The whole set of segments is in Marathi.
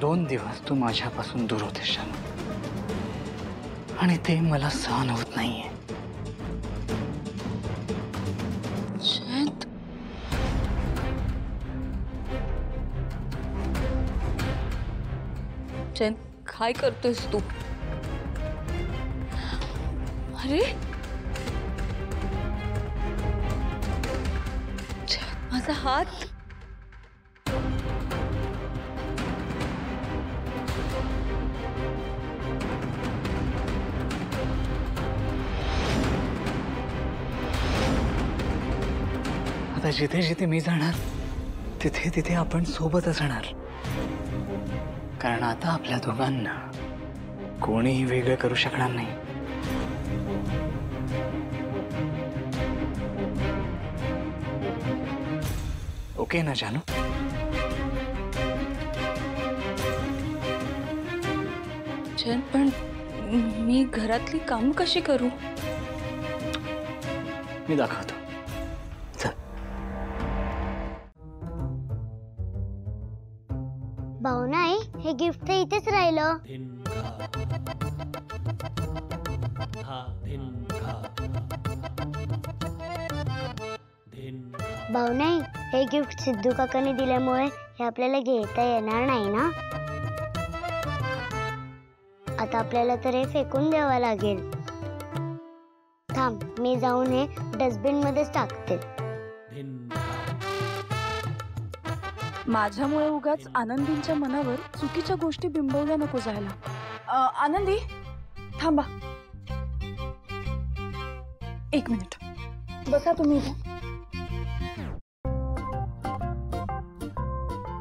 2 दिवस तू माझ्यापासून दूर होतेस शानू, आणि ते मला सहन होत नाहीये. चैन, काय करतोयस तू? अरे माझा हात. आता जिथे जिथे मी जाणार तिथे तिथे आपण सोबत असणार, कारण आता आपल्या दोघांना कोणीही वेगळं करू शकणार नाही. ओके ना जानू? चैन, पण मी घरातली काम कशी करू? मी दाखवतो. चल. भाऊ नाही, हे गिफ्ट इथेच राहिलं. भाऊ नाही, हे गिफ्ट सिद्धू काकांनी दिल्यामुळे हे आपल्याला घेता येणार नाही ना. आता आपल्याला तर हे फेकून द्यावं लागेल. थांब, मी जाऊन हे डस्टबिन मध्येच टाकते. माझ्यामुळे उगाच आनंदींच्या मनावर चुकीच्या गोष्टी बिंबवल्या नको जायला. आनंदी, थांबा 1 मिनिट. बसा तुम्ही इथे.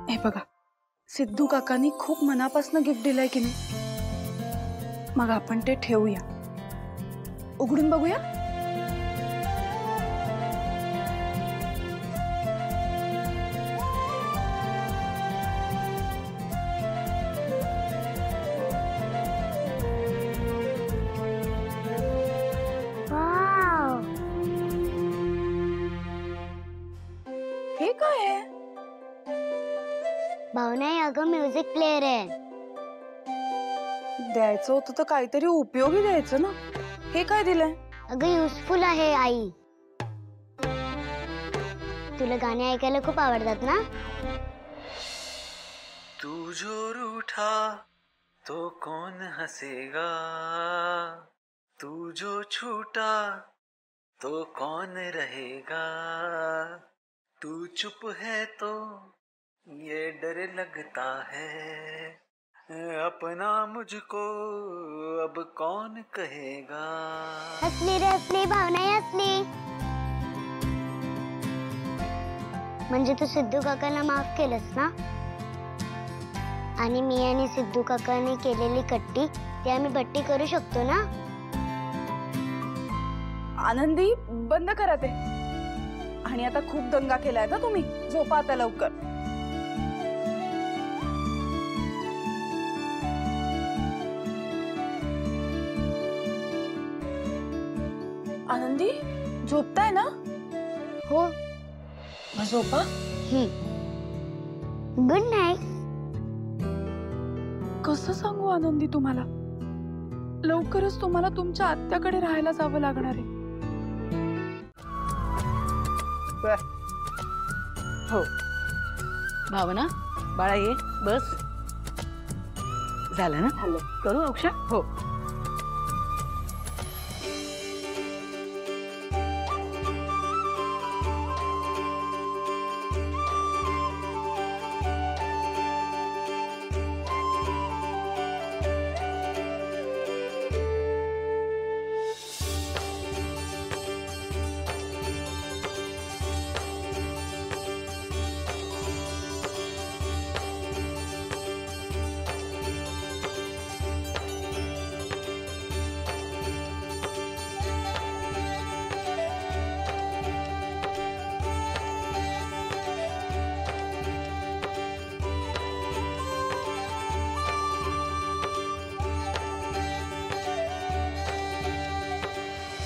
हे बघा, सिद्धू काकांनी खूप मनापासून गिफ्ट दिलंय की नाही. मग आपण ते ठेवूया, उघडून बघूया. वाव, हे काय आहे? भाऊ नाही, अगं म्युझिक प्लेअर आहे. द्यायचं होतं तर काहीतरी उपयोगी द्यायचं ना. हे काय दिलंय? अगं युजफुल आहे आई. तुला गाणे ऐकायला खूप आवडतात ना. तू जो रूठा तो कौन हंसेगा, तू जो छूटा तो कौन रहेगा, तू चुप है तो ये डर लगता है, अपना मुझको अब कौन कहेगा. हसली रे हसली, भाऊ नाही हसली. म्हणजे तू सिद्धू काकांना माफ केलंस ना. आणि मी आणि सिद्धू काकांनी केलेली कट्टी ती आम्ही बट्टी करू शकतो ना. आनंदी, बंद करा ते. आणि आता खूप दंगा केलाय ना तुम्ही. झोपा आता लवकर. आनंदी, झोपताय ना? हो. मग झोपा. Good night. कसं सांगू आनंदी तुम्हाला, लवकरच तुम्हाला तुमच्या आत्याकडे राहायला जावं लागणार आहे. हो भावना, बाळा ये बस. झालं ना? हॅलो, करू अक्षा? हो.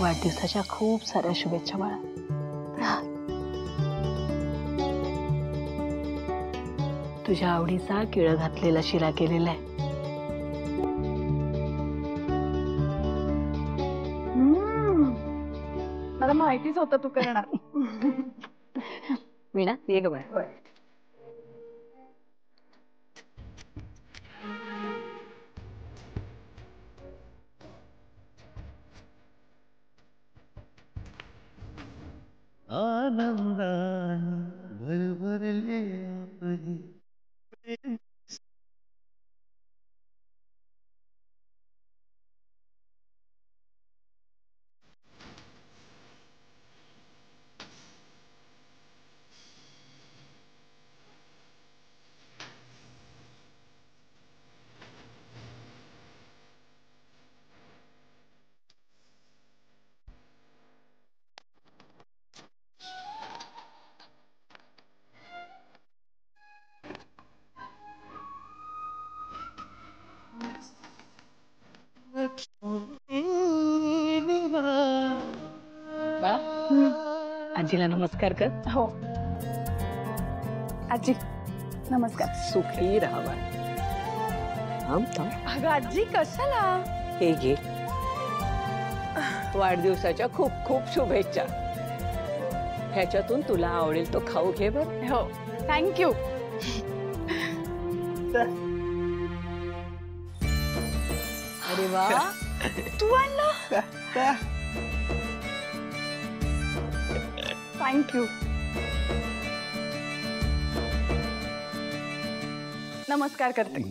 वाढदिवसाच्या खूप साऱ्या शुभेच्छा बाळा. तुझ्या आवडीचा केळं घातलेला शिरा केलेला आहे. मला माहितीच होतं तू करणार. वीणा ये ग बाय. बाळा, आजीला नमस्कार कर. हो आजी नमस्कार. सुखी राहावा. थांब थांब. अगं आजी कशाला? हे घे. वाढदिवसाच्या खूप खूप शुभेच्छा. ह्याच्यातून तुला आवडेल तो खाऊ घे बर. हो थँक्यू. अरे वा. तू आणलं? थँक्यू. नमस्कार करते.